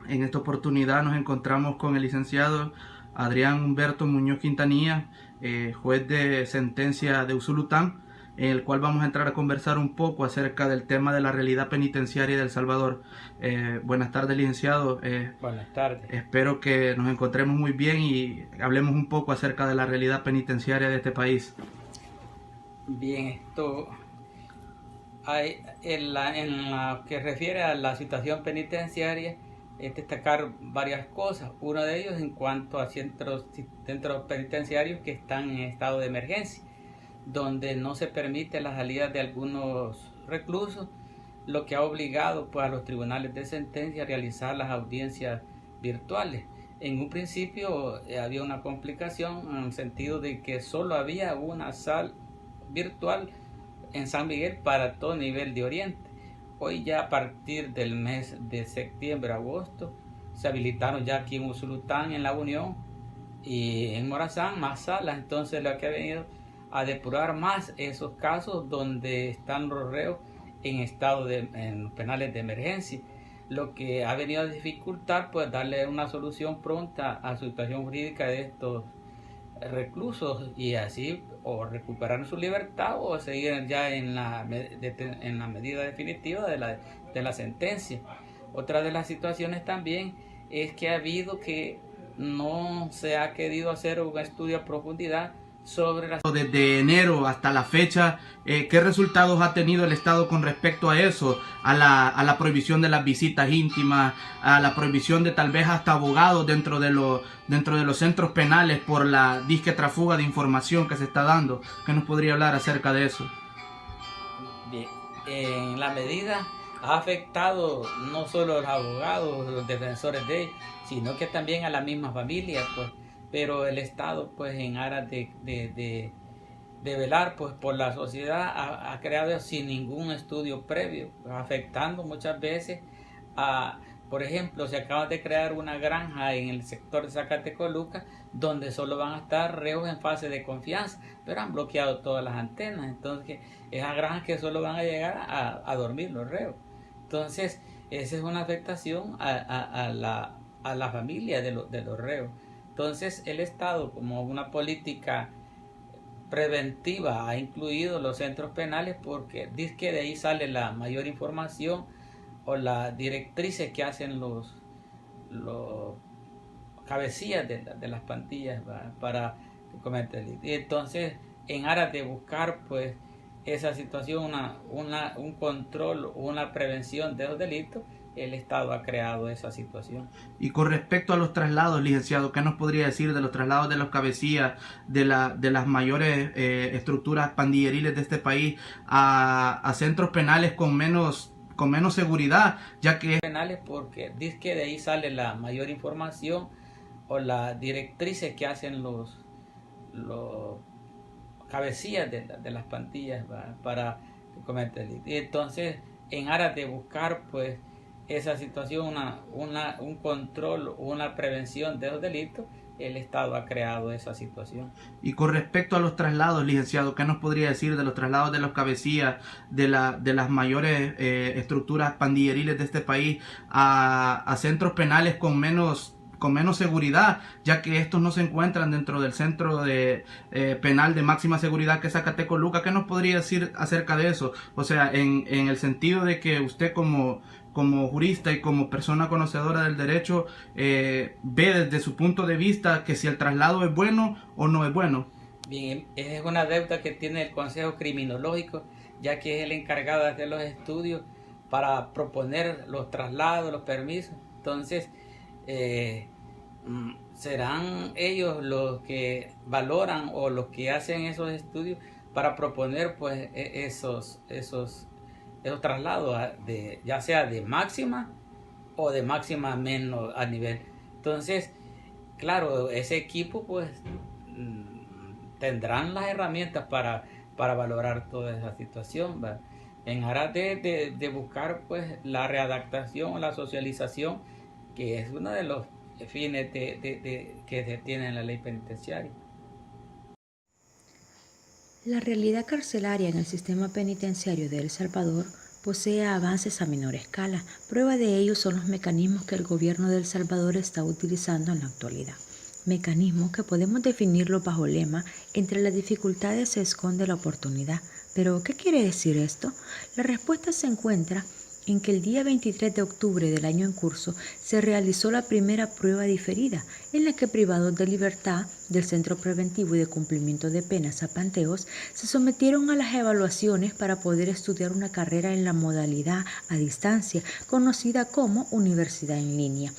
En esta oportunidad nos encontramos con el licenciado Adrián Humberto Muñoz Quintanilla, juez de sentencia de Usulután, en el cual vamos a entrar a conversar un poco acerca del tema de la realidad penitenciaria de El Salvador. Buenas tardes, licenciado. Buenas tardes. Espero que nos encontremos muy bien y hablemos un poco acerca de la realidad penitenciaria de este país. Bien, esto hay en la que refiere a la situación penitenciaria, es destacar varias cosas. Uno de ellos en cuanto a centros penitenciarios que están en estado de emergencia, donde no se permite la salida de algunos reclusos, lo que ha obligado pues, a los tribunales de sentencia a realizar las audiencias virtuales. En un principio había una complicación en el sentido de que solo había una sala virtual en San Miguel para todo nivel de Oriente. Hoy ya a partir del mes de septiembre, agosto, se habilitaron ya aquí en Usulután, en La Unión y en Morazán más salas. Entonces lo que ha venido a depurar más esos casos donde están los reos en estado en penales de emergencia, lo que ha venido a dificultar pues darle una solución pronta a la situación jurídica de estos reclusos y así o recuperar su libertad o seguir ya en la medida definitiva de la sentencia. Otra de las situaciones también es que ha habido que no se ha querido hacer un estudio a profundidad sobre las... Desde enero hasta la fecha, ¿qué resultados ha tenido el Estado con respecto a eso? A la prohibición de las visitas íntimas, a la prohibición de tal vez hasta abogados dentro de los centros penales por la disque trafuga de información que se está dando. ¿Qué nos podría hablar acerca de eso? Bien, en la medida ha afectado no solo a los abogados, los defensores de ellos, sino que también a la misma familia, pues. Pero el Estado, pues, en aras de velar, pues, por la sociedad, ha creado sin ningún estudio previo, afectando muchas veces a, por ejemplo, se acaba de crear una granja en el sector de Zacatecoluca, donde solo van a estar reos en fase de confianza, pero han bloqueado todas las antenas. Entonces, esas granjas que solo van a llegar a dormir los reos. Entonces, esa es una afectación a la familia de los reos. Entonces, el Estado, como una política preventiva, ha incluido los centros penales porque dice que de ahí sale la mayor información o las directrices que hacen los cabecillas de las plantillas para cometer delitos. Y entonces, en aras de buscar pues esa situación, un control, una prevención de los delitos, el Estado ha creado esa situación. Y con respecto a los traslados, licenciado, ¿qué nos podría decir de los traslados de los cabecillas de las mayores estructuras pandilleriles de este país a centros penales con menos seguridad, ya que penales porque dice que de ahí sale la mayor información o las directrices que hacen los cabecillas de las plantillas para cometer delitos. Y entonces, en aras de buscar pues esa situación, un control, una prevención de los delitos, el Estado ha creado esa situación. Y con respecto a los traslados, licenciado, ¿qué nos podría decir de los traslados de los cabecillas de las mayores estructuras pandilleriles de este país a centros penales con menos seguridad, ya que estos no se encuentran dentro del centro penal de máxima seguridad que es Zacatecoluca? ¿Qué nos podría decir acerca de eso? O sea, en el sentido de que usted como jurista y como persona conocedora del derecho, ve desde su punto de vista que si el traslado es bueno o no es bueno. Bien, es una deuda que tiene el Consejo Criminológico, ya que es el encargado de hacer los estudios para proponer los traslados, los permisos. Entonces, serán ellos los que valoran o los que hacen esos estudios para proponer pues esos traslados ya sea de máxima o de máxima menos a nivel. Entonces, claro, ese equipo pues tendrán las herramientas para valorar toda esa situación, ¿verdad? En aras de buscar pues la readaptación, la socialización, que es uno de los fines que se tiene en la ley penitenciaria. La realidad carcelaria en el sistema penitenciario de El Salvador posee avances a menor escala. Prueba de ello son los mecanismos que el gobierno de El Salvador está utilizando en la actualidad. Mecanismos que podemos definirlo bajo lema: entre las dificultades se esconde la oportunidad. ¿Pero qué quiere decir esto? La respuesta se encuentra en que el día 23 de octubre del año en curso se realizó la primera prueba diferida, en la que privados de libertad del Centro Preventivo y de Cumplimiento de Penas Zapanteos se sometieron a las evaluaciones para poder estudiar una carrera en la modalidad a distancia, conocida como Universidad en Línea.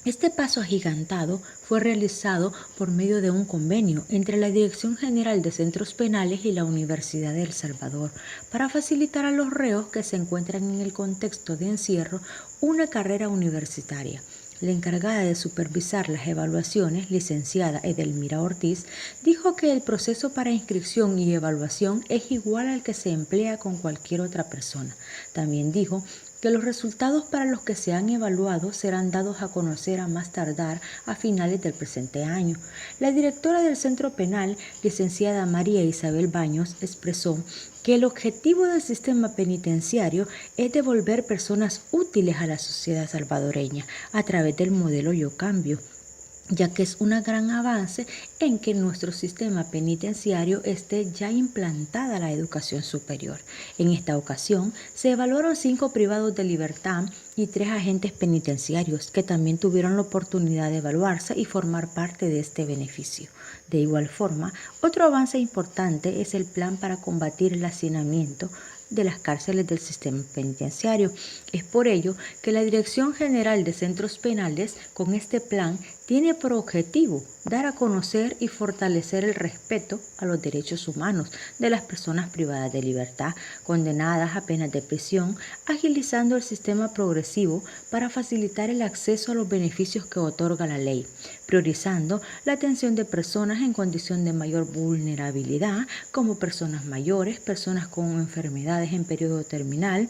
Este paso agigantado fue realizado por medio de un convenio entre la Dirección General de Centros Penales y la Universidad de El Salvador para facilitar a los reos que se encuentran en el contexto de encierro una carrera universitaria. La encargada de supervisar las evaluaciones, licenciada Edelmira Ortiz, dijo que el proceso para inscripción y evaluación es igual al que se emplea con cualquier otra persona. También dijo que los resultados para los que se han evaluado serán dados a conocer a más tardar a finales del presente año. La directora del Centro Penal, licenciada María Isabel Baños, expresó que el objetivo del sistema penitenciario es devolver personas útiles a la sociedad salvadoreña a través del modelo Yo Cambio, ya que es un gran avance en que en nuestro sistema penitenciario esté ya implantada la educación superior. En esta ocasión se evaluaron 5 privados de libertad y 3 agentes penitenciarios que también tuvieron la oportunidad de evaluarse y formar parte de este beneficio. De igual forma, otro avance importante es el plan para combatir el hacinamiento de las cárceles del sistema penitenciario. Es por ello que la Dirección General de Centros Penales, con este plan, tiene por objetivo dar a conocer y fortalecer el respeto a los derechos humanos de las personas privadas de libertad, condenadas a penas de prisión, agilizando el sistema progresivo para facilitar el acceso a los beneficios que otorga la ley, priorizando la atención de personas en condición de mayor vulnerabilidad, como personas mayores, personas con enfermedades en periodo terminal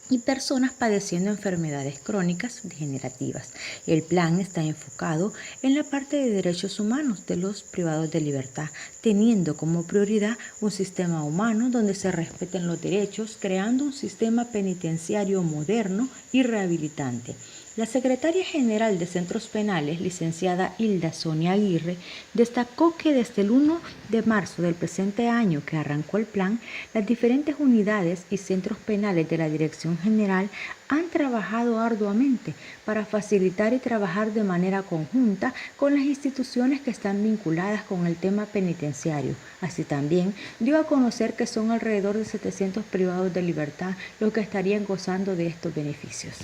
y personas padeciendo enfermedades crónicas degenerativas. El plan está enfocado en la parte de derechos humanos de los privados de libertad, teniendo como prioridad un sistema humano donde se respeten los derechos, creando un sistema penitenciario moderno y rehabilitante. La secretaria general de Centros Penales, licenciada Hilda Sonia Aguirre, destacó que desde el 1 de marzo del presente año que arrancó el plan, las diferentes unidades y centros penales de la Dirección General han trabajado arduamente para facilitar y trabajar de manera conjunta con las instituciones que están vinculadas con el tema penitenciario. Así también dio a conocer que son alrededor de 700 privados de libertad los que estarían gozando de estos beneficios.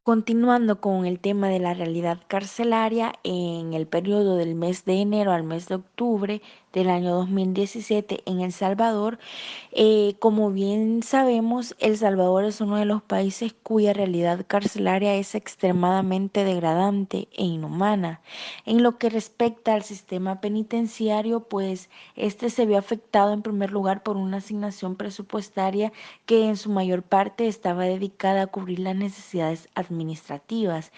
Continuando con el tema de la realidad carcelaria, en el periodo del mes de enero al mes de octubre del año 2017 en El Salvador, como bien sabemos, El Salvador es uno de los países cuya realidad carcelaria es extremadamente degradante e inhumana. En lo que respecta al sistema penitenciario, pues este se vio afectado en primer lugar por una asignación presupuestaria que en su mayor parte estaba dedicada a cubrir las necesidades administrativas,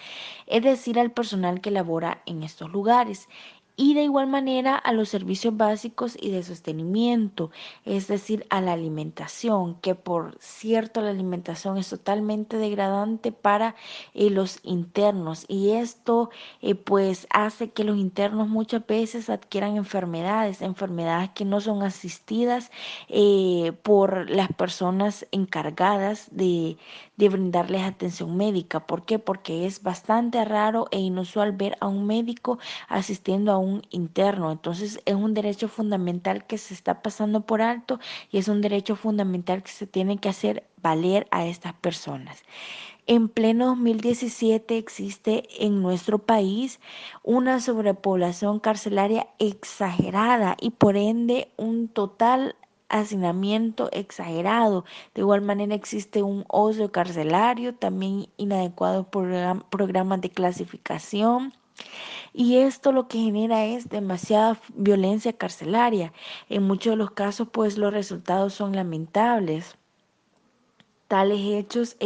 es decir, al personal que labora en estos lugares, y de igual manera a los servicios básicos y de sostenimiento, es decir, a la alimentación, que por cierto la alimentación es totalmente degradante para los internos, y esto pues hace que los internos muchas veces adquieran enfermedades que no son asistidas por las personas encargadas de brindarles atención médica. ¿Por qué? Porque es bastante raro e inusual ver a un médico asistiendo a un interno. Entonces es un derecho fundamental que se está pasando por alto y es un derecho fundamental que se tiene que hacer valer a estas personas. En pleno 2017 existe en nuestro país una sobrepoblación carcelaria exagerada y por ende un total hacinamiento exagerado. De igual manera existe un ocio carcelario, también inadecuados programas de clasificación. Y esto lo que genera es demasiada violencia carcelaria. En muchos de los casos, pues los resultados son lamentables. Tales hechos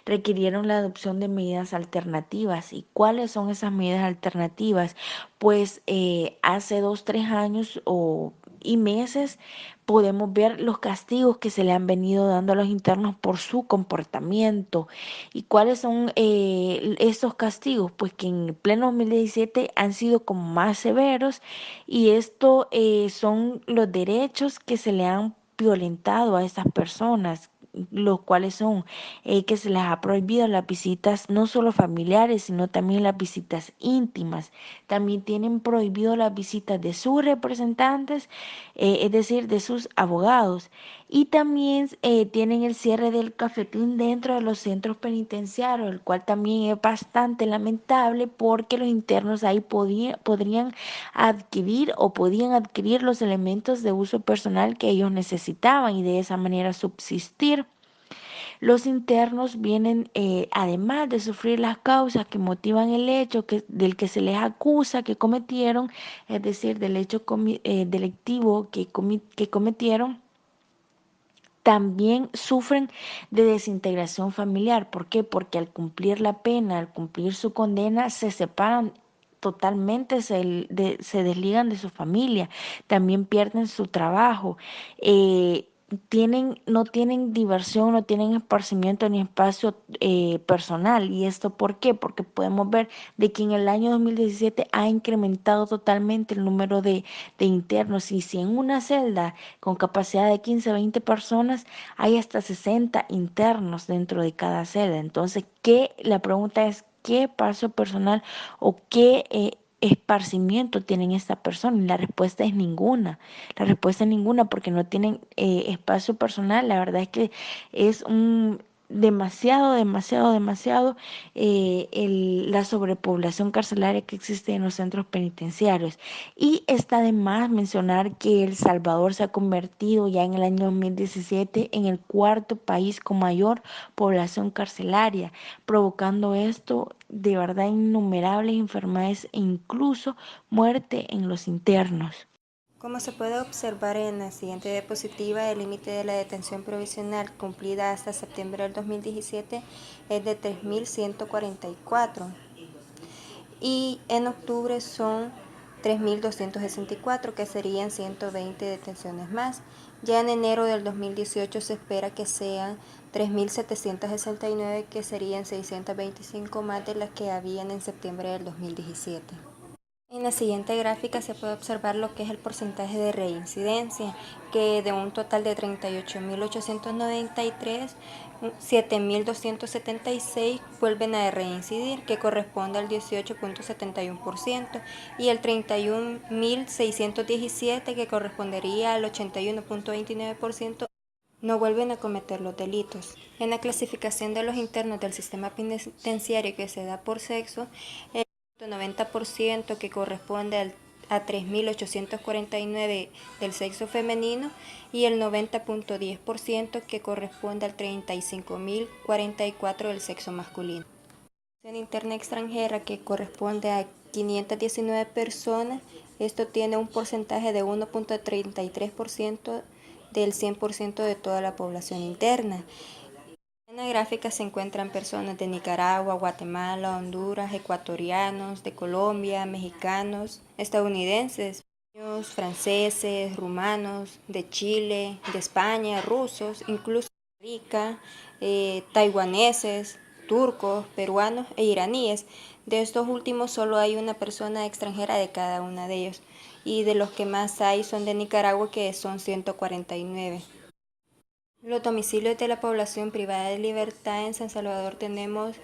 requirieron la adopción de medidas alternativas. ¿Y cuáles son esas medidas alternativas? Pues hace 2, 3 años y meses podemos ver los castigos que se le han venido dando a los internos por su comportamiento. ¿Y cuáles son esos castigos? Pues que en pleno 2017 han sido como más severos, y esto son los derechos que se le han violentado a estas personas, los cuales son que se les ha prohibido las visitas no solo familiares, sino también las visitas íntimas. También tienen prohibido las visitas de sus representantes, es decir, de sus abogados. Y también tienen el cierre del cafetín dentro de los centros penitenciarios, el cual también es bastante lamentable, porque los internos ahí podrían podían adquirir los elementos de uso personal que ellos necesitaban y de esa manera subsistir. Los internos vienen, además de sufrir las causas que motivan el hecho del que se les acusa que cometieron, es decir, del hecho delictivo que cometieron, también sufren de desintegración familiar. ¿Por qué? Porque al cumplir la pena, al cumplir su condena, se separan totalmente, se desligan de su familia, también pierden su trabajo, no tienen diversión, no tienen esparcimiento ni espacio personal. ¿Y esto por qué? Porque podemos ver de que en el año 2017 ha incrementado totalmente el número de internos, y si en una celda con capacidad de 15 a 20 personas hay hasta 60 internos dentro de cada celda. Entonces, la pregunta es, ¿qué espacio personal o qué esparcimiento tienen esta persona? Y la respuesta es ninguna. La respuesta es ninguna, porque no tienen espacio personal. La verdad es que es demasiado la sobrepoblación carcelaria que existe en los centros penitenciarios. Y está de más mencionar que El Salvador se ha convertido ya en el año 2017 en el cuarto país con mayor población carcelaria, provocando esto de verdad innumerables enfermedades e incluso muerte en los internos. Como se puede observar en la siguiente diapositiva, el límite de la detención provisional cumplida hasta septiembre del 2017 es de 3.144 y en octubre son 3.264, que serían 120 detenciones más. Ya en enero del 2018 se espera que sean 3.769, que serían 625 más de las que habían en septiembre del 2017. En la siguiente gráfica se puede observar lo que es el porcentaje de reincidencia, que de un total de 38.893, 7.276 vuelven a reincidir, que corresponde al 18.71%, y el 31.617, que correspondería al 81.29%, no vuelven a cometer los delitos. En la clasificación de los internos del sistema penitenciario, que se da por sexo, el 90%, que corresponde a 3.849 del sexo femenino, y el 90.10%, que corresponde al 35.044 del sexo masculino. La interna extranjera, que corresponde a 519 personas, esto tiene un porcentaje de 1.33% del 100% de toda la población interna. En la gráfica se encuentran personas de Nicaragua, Guatemala, Honduras, ecuatorianos, de Colombia, mexicanos, estadounidenses, franceses, rumanos, de Chile, de España, rusos, incluso de Rica, taiwaneses, turcos, peruanos e iraníes. De estos últimos solo hay una persona extranjera de cada una de ellos, y de los que más hay son de Nicaragua, que son 149. Los domicilios de la población privada de libertad en San Salvador tenemos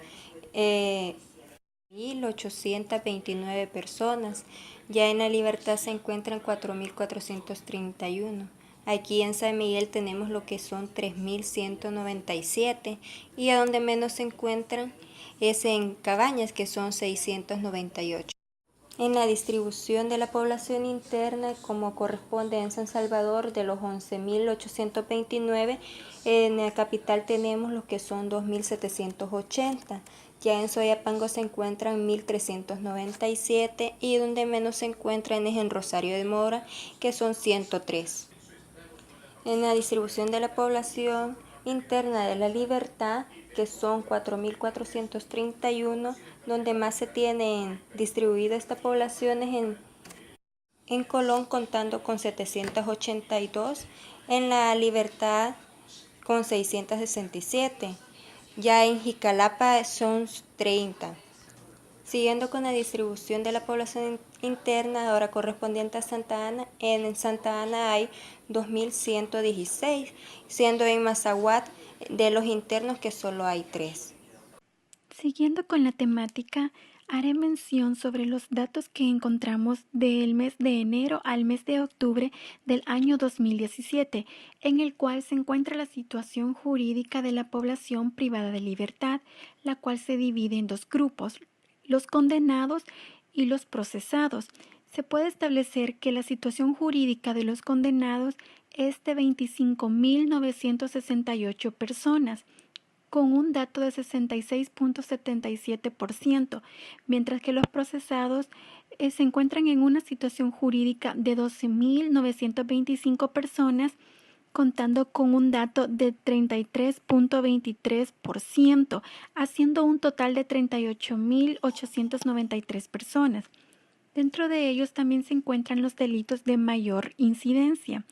1.829 personas. Ya en la libertad se encuentran 4.431. Aquí en San Miguel tenemos lo que son 3.197, y a donde menos se encuentran es en Cabañas, que son 698. En la distribución de la población interna, como corresponde en San Salvador, de los 11.829, en la capital tenemos los que son 2.780. Ya en Soyapango se encuentran 1.397, y donde menos se encuentran es en Rosario de Mora, que son 103. En la distribución de la población interna de la Libertad, que son 4.431, donde más se tienen distribuido estas poblaciones en Colón, contando con 782, en la Libertad con 667, ya en Jicalapa son 30. Siguiendo con la distribución de la población interna, ahora correspondiente a Santa Ana, en Santa Ana hay 2.116, siendo en Mazahuat de los internos que solo hay 3. Siguiendo con la temática, haré mención sobre los datos que encontramos del mes de enero al mes de octubre del año 2017, en el cual se encuentra la situación jurídica de la población privada de libertad, la cual se divide en 2 grupos, los condenados y los procesados. Se puede establecer que la situación jurídica de los condenados es de 25.968 personas, con un dato de 66.77%, mientras que los procesados se encuentran en una situación jurídica de 12.925 personas, contando con un dato de 33.23%, haciendo un total de 38.893 personas. Dentro de ellos también se encuentran los delitos de mayor incidencia,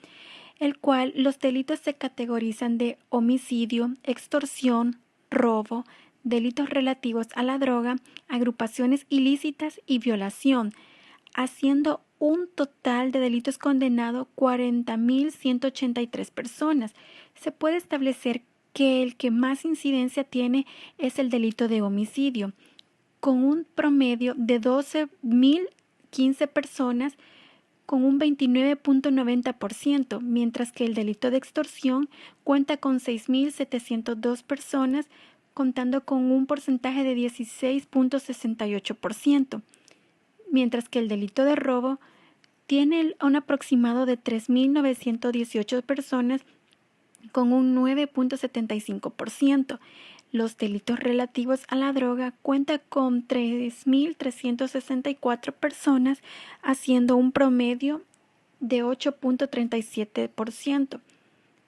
el cual los delitos se categorizan de homicidio, extorsión, robo, delitos relativos a la droga, agrupaciones ilícitas y violación, haciendo un total de delitos condenados 40.183 personas. Se puede establecer que el que más incidencia tiene es el delito de homicidio, con un promedio de 12.015 personas, con un 29.90%, mientras que el delito de extorsión cuenta con 6.702 personas, contando con un porcentaje de 16.68%, mientras que el delito de robo tiene un aproximado de 3.918 personas, con un 9.75%. Los delitos relativos a la droga cuentan con 3.364 personas, haciendo un promedio de 8.37%,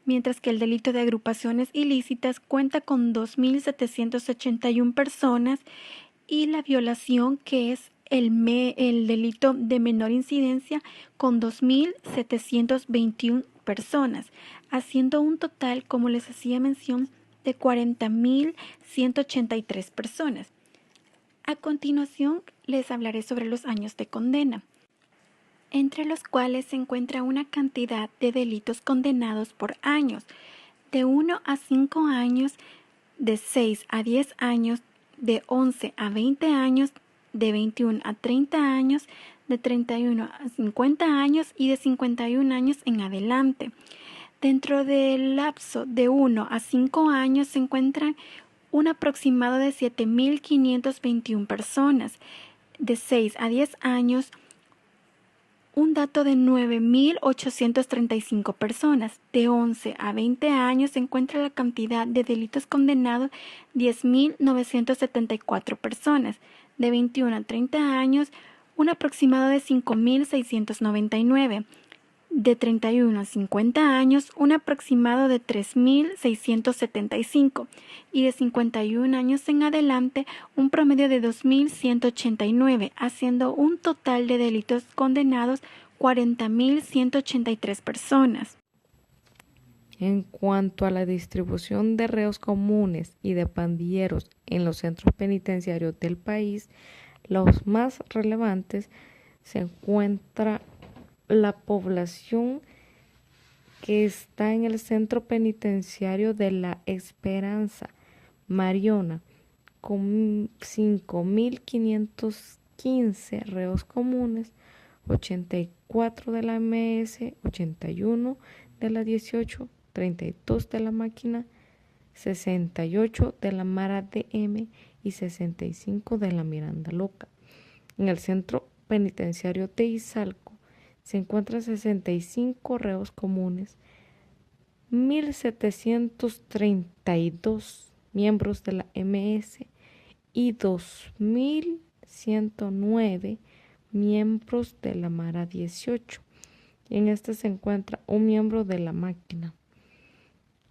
mientras que el delito de agrupaciones ilícitas cuenta con 2.781 personas, y la violación, que es el delito de menor incidencia, con 2.721 personas, haciendo un total, como les hacía mención, de 40.183 personas. A continuación, les hablaré sobre los años de condena, entre los cuales se encuentra una cantidad de delitos condenados por años, de 1 a 5 años, de 6 a 10 años, de 11 a 20 años, de 21 a 30 años, de 31 a 50 años y de 51 años en adelante. Dentro del lapso de 1 a 5 años se encuentran un aproximado de 7.521 personas. De 6 a 10 años, un dato de 9.835 personas. De 11 a 20 años se encuentra la cantidad de delitos condenados 10.974 personas. De 21 a 30 años, un aproximado de 5.699. De 31 a 50 años, un aproximado de 3.675, y de 51 años en adelante, un promedio de 2.189, haciendo un total de delitos condenados 40.183 personas. En cuanto a la distribución de reos comunes y de pandilleros en los centros penitenciarios del país, los más relevantes se encuentra la población que está en el centro penitenciario de La Esperanza, Mariona, con 5.515 reos comunes, 84 de la MS, 81 de la 18, 32 de la máquina, 68 de la Mara DM y 65 de la Miranda Loca. En el centro penitenciario de Izalco se encuentran 65 reos comunes, 1.732 miembros de la MS y 2.109 miembros de la Mara 18. Y en este se encuentra un miembro de la máquina.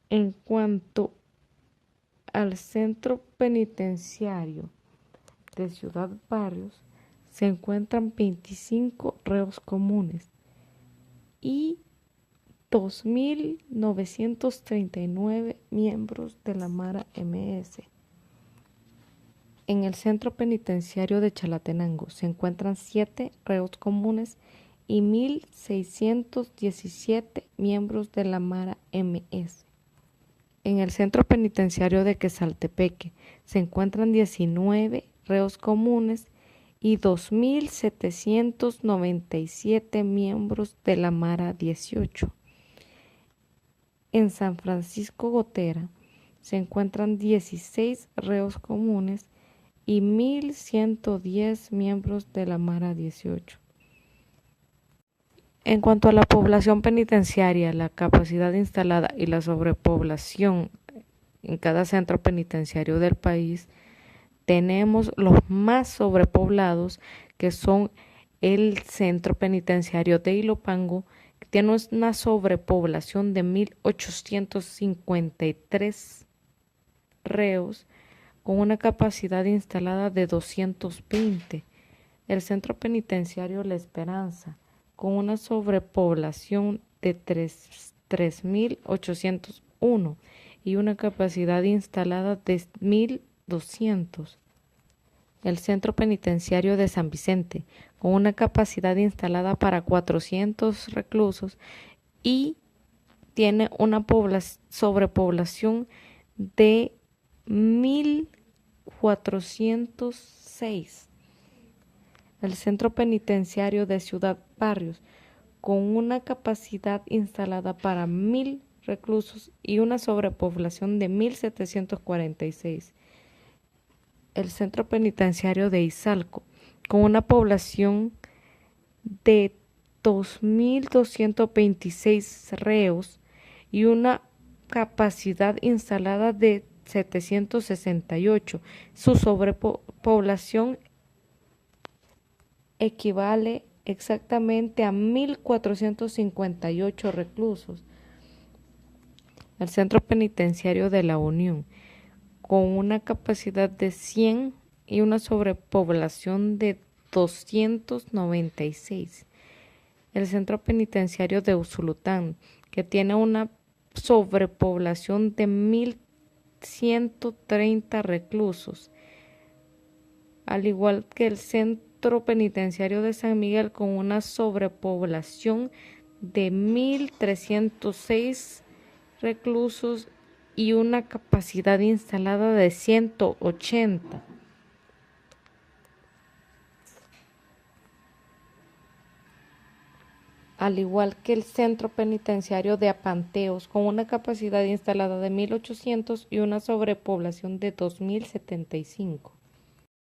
En cuanto al centro penitenciario de Ciudad Barrios, se encuentran 25 reos comunes y 2.939 miembros de la Mara MS. En el centro penitenciario de Chalatenango se encuentran 7 reos comunes y 1.617 miembros de la Mara MS. En el centro penitenciario de Quesaltepeque se encuentran 19 reos comunes y 2.797 miembros de la Mara 18. En San Francisco Gotera se encuentran 16 reos comunes y 1.110 miembros de la Mara 18. En cuanto a la población penitenciaria, la capacidad instalada y la sobrepoblación en cada centro penitenciario del país, tenemos los más sobrepoblados, que son el centro penitenciario de Ilopango, que tiene una sobrepoblación de 1.853 reos, con una capacidad instalada de 220. El centro penitenciario La Esperanza, con una sobrepoblación de 3.801 y una capacidad instalada de 1.200. El centro penitenciario de San Vicente, con una capacidad instalada para 400 reclusos y tiene una sobrepoblación de 1.406. El centro penitenciario de Ciudad Barrios, con una capacidad instalada para 1.000 reclusos y una sobrepoblación de 1.746. El centro penitenciario de Izalco, con una población de 2.226 reos y una capacidad instalada de 768. Su sobrepoblación equivale exactamente a 1.458 reclusos. El centro penitenciario de La Unión, con una capacidad de 100 y una sobrepoblación de 296. El centro penitenciario de Usulután, que tiene una sobrepoblación de 1.130 reclusos, al igual que el centro penitenciario de San Miguel, con una sobrepoblación de 1.306 reclusos y una capacidad instalada de 180. Al igual que el centro penitenciario de Apanteos, con una capacidad instalada de 1.800 y una sobrepoblación de 2.075.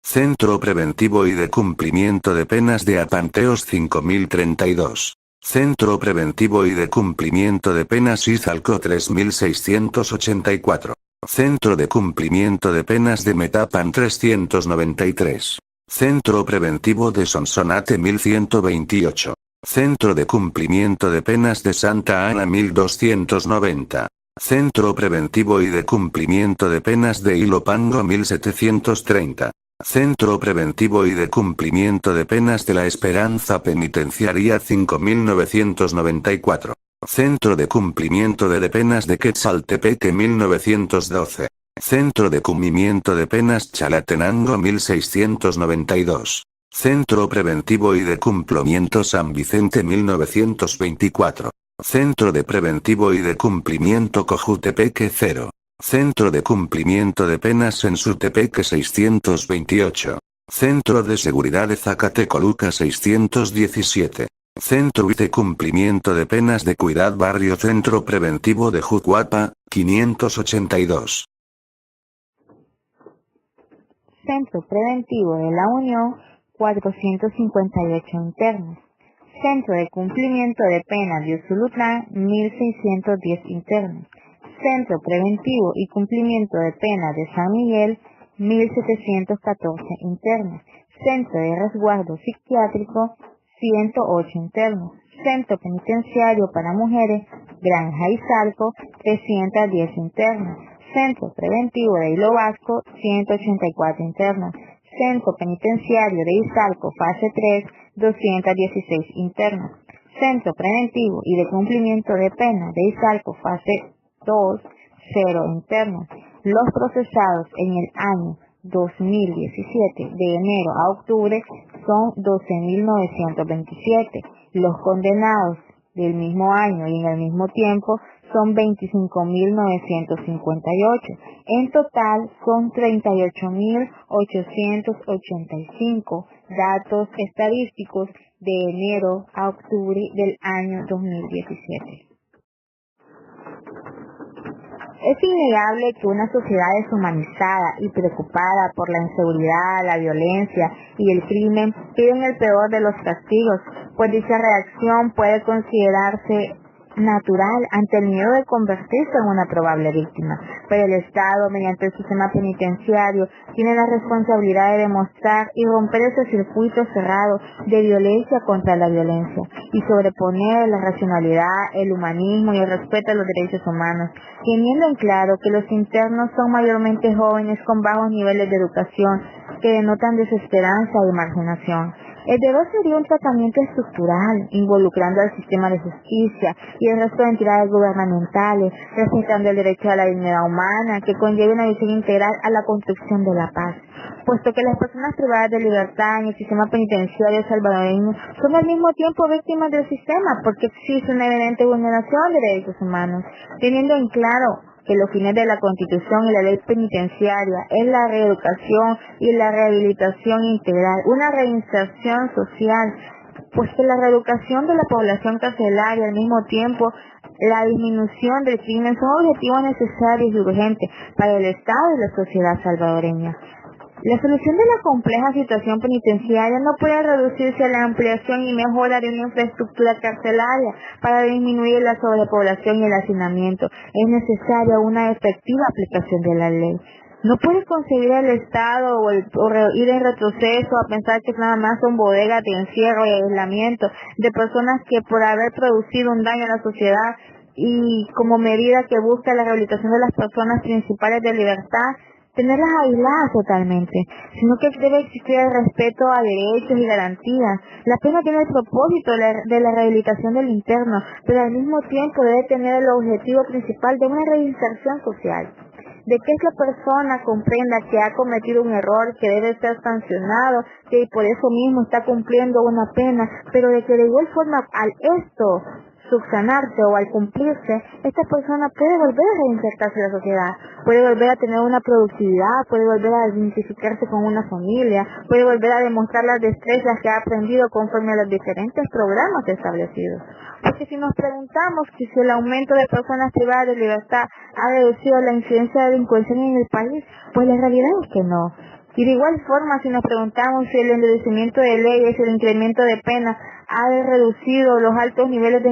Centro Preventivo y de Cumplimiento de Penas de Apanteos 5032. Centro Preventivo y de Cumplimiento de Penas Izalco 3684. Centro de Cumplimiento de Penas de Metapan 393. Centro Preventivo de Sonsonate 1128. Centro de Cumplimiento de Penas de Santa Ana 1290. Centro Preventivo y de Cumplimiento de Penas de Ilopango 1730. Centro Preventivo y de Cumplimiento de Penas de la Esperanza Penitenciaria 5994. Centro de Cumplimiento de Penas de Quetzaltepeque 1912. Centro de Cumplimiento de Penas Chalatenango 1692. Centro Preventivo y de Cumplimiento San Vicente 1924. Centro de Preventivo y de Cumplimiento Cojutepeque 0. Centro de Cumplimiento de Penas en Sutepeque 628. Centro de Seguridad de Zacatecoluca 617. Centro de Cumplimiento de Penas de Cuidad Barrio Centro Preventivo de Jucuapa, 582. Centro Preventivo de La Unión, 458 internos. Centro de Cumplimiento de Penas de Usulután, 1.610 internos. Centro Preventivo y Cumplimiento de Penas de San Miguel, 1.714 internos. Centro de Resguardo Psiquiátrico, 108 internos. Centro Penitenciario para Mujeres, Granja Izalco, 310 internos. Centro Preventivo de Hilo Vasco, 184 internos. Centro Penitenciario de Izalco, fase 3, 216 internos. Centro Preventivo y de Cumplimiento de Pena de Izalco, fase 2, 0 internos. Los procesados en el año 2017, de enero a octubre, son 12.927. Los condenados del mismo año y en el mismo tiempo son 25.958. En total son 38.885 datos estadísticos de enero a octubre del año 2017. Es innegable que una sociedad deshumanizada y preocupada por la inseguridad, la violencia y el crimen piden el peor de los castigos, pues dicha reacción puede considerarse natural ante el miedo de convertirse en una probable víctima. Pero el Estado, mediante el sistema penitenciario, tiene la responsabilidad de demostrar y romper ese circuito cerrado de violencia contra la violencia y sobreponer la racionalidad, el humanismo y el respeto a los derechos humanos, teniendo en claro que los internos son mayormente jóvenes con bajos niveles de educación que denotan desesperanza y marginación. El deber sería un tratamiento estructural, involucrando al sistema de justicia y el resto de entidades gubernamentales, respetando el derecho a la dignidad humana, que conlleve una visión integral a la construcción de la paz, puesto que las personas privadas de libertad en el sistema penitenciario salvadoreño son al mismo tiempo víctimas del sistema, porque existe una evidente vulneración de derechos humanos, teniendo en claro que los fines de la Constitución y la ley penitenciaria es la reeducación y la rehabilitación integral, una reinserción social, pues que la reeducación de la población carcelaria, al mismo tiempo la disminución del crimen, son objetivos necesarios y urgentes para el Estado y la sociedad salvadoreña. La solución de la compleja situación penitenciaria no puede reducirse a la ampliación y mejora de una infraestructura carcelaria para disminuir la sobrepoblación y el hacinamiento. Es necesaria una efectiva aplicación de la ley. No puede concebir el Estado o ir en retroceso a pensar que nada más son bodegas de encierro y aislamiento de personas que por haber producido un daño a la sociedad y como medida que busca la rehabilitación de las personas principales de libertad, tenerlas aisladas totalmente, sino que debe existir el respeto a derechos y garantías. La pena tiene el propósito de la rehabilitación del interno, pero al mismo tiempo debe tener el objetivo principal de una reinserción social, de que esa persona comprenda que ha cometido un error, que debe ser sancionado, que por eso mismo está cumpliendo una pena, pero de que de igual forma al esto subsanarse o al cumplirse, esta persona puede volver a reinsertarse en la sociedad, puede volver a tener una productividad, puede volver a identificarse con una familia, puede volver a demostrar las destrezas que ha aprendido conforme a los diferentes programas establecidos. Porque si nos preguntamos que si el aumento de personas privadas de libertad ha reducido la incidencia de delincuencia en el país, pues la realidad es que no. Y de igual forma, si nos preguntamos si el endurecimiento de leyes, el incremento de penas ha reducido los altos niveles de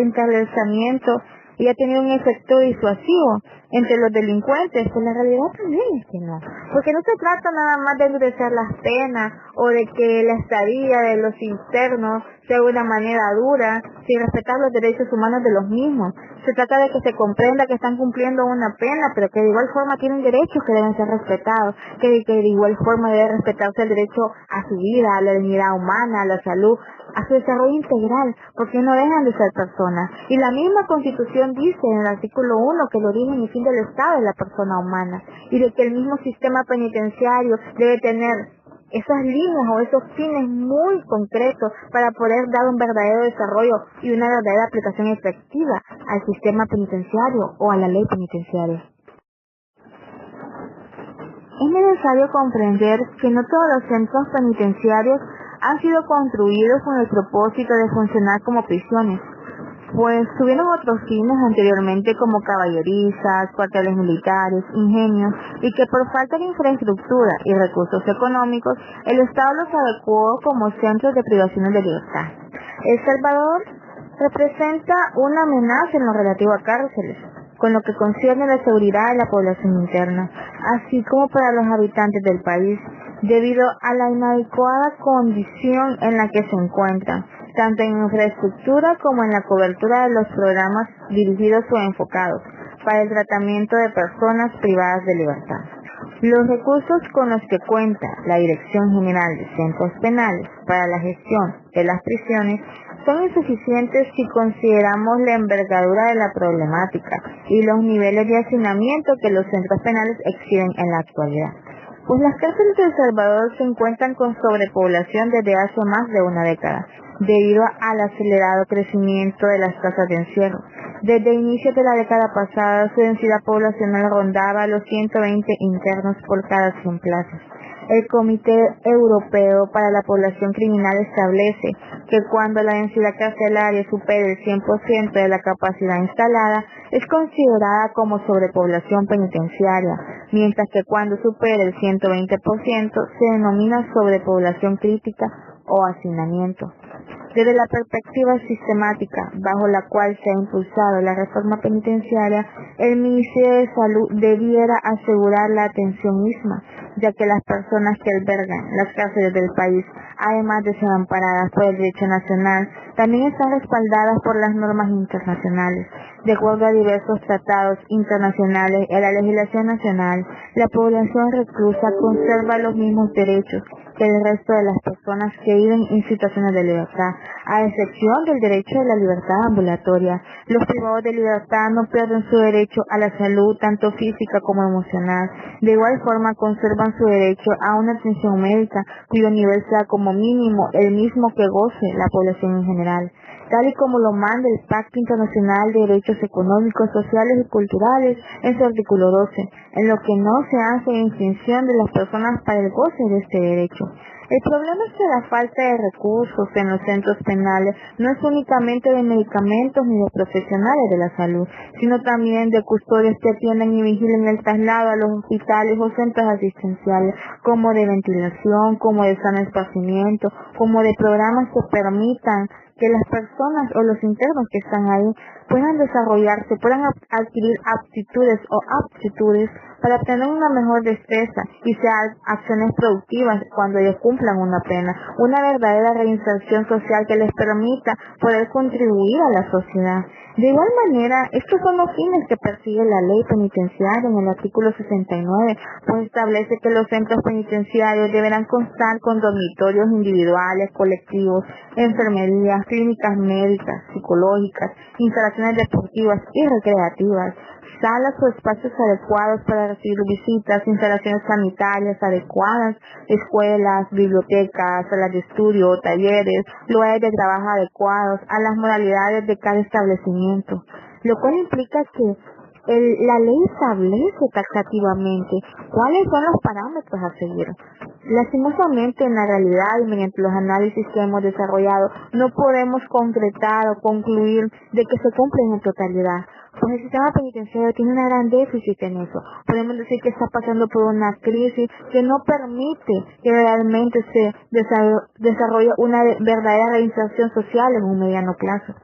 encarcelamiento y ha tenido un efecto disuasivo entre los delincuentes, pues la realidad también es que no. Porque no se trata nada más de endurecer las penas o de que la estadía de los internos sea de una manera dura, sin respetar los derechos humanos de los mismos. Se trata de que se comprenda que están cumpliendo una pena, pero que de igual forma tienen derechos que deben ser respetados, que de igual forma debe respetarse el derecho a su vida, a la dignidad humana, a la salud, a su desarrollo integral, porque no dejan de ser personas. Y la misma Constitución dice en el artículo 1 que el origen y fin del Estado es la persona humana, y de que el mismo sistema penitenciario debe tener esas líneas o esos fines muy concretos para poder dar un verdadero desarrollo y una verdadera aplicación efectiva al sistema penitenciario o a la ley penitenciaria. Es necesario comprender que no todos los centros penitenciarios han sido construidos con el propósito de funcionar como prisiones, pues tuvieron otros fines anteriormente como caballerizas, cuarteles militares, ingenios, y que por falta de infraestructura y recursos económicos, el Estado los adecuó como centros de privaciones de libertad. El Salvador representa una amenaza en lo relativo a cárceles, con lo que concierne la seguridad de la población interna, así como para los habitantes del país, debido a la inadecuada condición en la que se encuentran, tanto en infraestructura como en la cobertura de los programas dirigidos o enfocados para el tratamiento de personas privadas de libertad. Los recursos con los que cuenta la Dirección General de Centros Penales para la gestión de las prisiones son insuficientes si consideramos la envergadura de la problemática y los niveles de hacinamiento que los centros penales exhiben en la actualidad. Pues las cárceles de El Salvador se encuentran con sobrepoblación desde hace más de una década, debido al acelerado crecimiento de las tasas de encierro. Desde inicios de la década pasada, su densidad poblacional rondaba los 120 internos por cada 100 plazas. El Comité Europeo para la Población Criminal establece que cuando la densidad carcelaria supere el 100% de la capacidad instalada, es considerada como sobrepoblación penitenciaria, mientras que cuando supere el 120% se denomina sobrepoblación crítica o hacinamiento. Desde la perspectiva sistemática bajo la cual se ha impulsado la reforma penitenciaria, el Ministerio de Salud debiera asegurar la atención misma, ya que las personas que albergan las cárceles del país, además de ser amparadas por el derecho nacional, también están respaldadas por las normas internacionales. De acuerdo a diversos tratados internacionales y a la legislación nacional, la población reclusa conserva los mismos derechos que el resto de las personas que viven en situaciones de libertad, a excepción del derecho de la libertad ambulatoria. Los privados de libertad no pierden su derecho a la salud, tanto física como emocional. De igual forma, conservan su derecho a una atención médica cuyo nivel sea como mínimo el mismo que goce la población en general, tal y como lo manda el Pacto Internacional de Derechos Económicos, Sociales y Culturales en su artículo 12, en lo que no se hace distinción de las personas para el goce de este derecho. El problema es que la falta de recursos en los centros penales no es únicamente de medicamentos ni de profesionales de la salud, sino también de custodios que atienden y vigilen el traslado a los hospitales o centros asistenciales, como de ventilación, como de sano esparcimiento, como de programas que permitan que las personas o los internos que están ahí puedan desarrollarse, puedan adquirir aptitudes o aptitudes para obtener una mejor destreza y sean acciones productivas cuando ellos cumplan una pena, una verdadera reinserción social que les permita poder contribuir a la sociedad. De igual manera, estos son los fines que persigue la ley penitenciaria en el artículo 69, pues establece que los centros penitenciarios deberán constar con dormitorios individuales, colectivos, enfermerías, clínicas médicas, psicológicas, instalaciones deportivas y recreativas, salas o espacios adecuados para recibir visitas, instalaciones sanitarias adecuadas, escuelas, bibliotecas, salas de estudio, talleres, lugares de trabajo adecuados a las modalidades de cada establecimiento, lo cual implica que la ley establece taxativamente cuáles son los parámetros a seguir. Lastimosamente, en la realidad y mediante los análisis que hemos desarrollado, no podemos concretar o concluir de que se cumplen en totalidad, pues el sistema penitenciario tiene una gran déficit en eso. Podemos decir que está pasando por una crisis que no permite que realmente se desarrolle una verdadera reinserción social en un mediano plazo.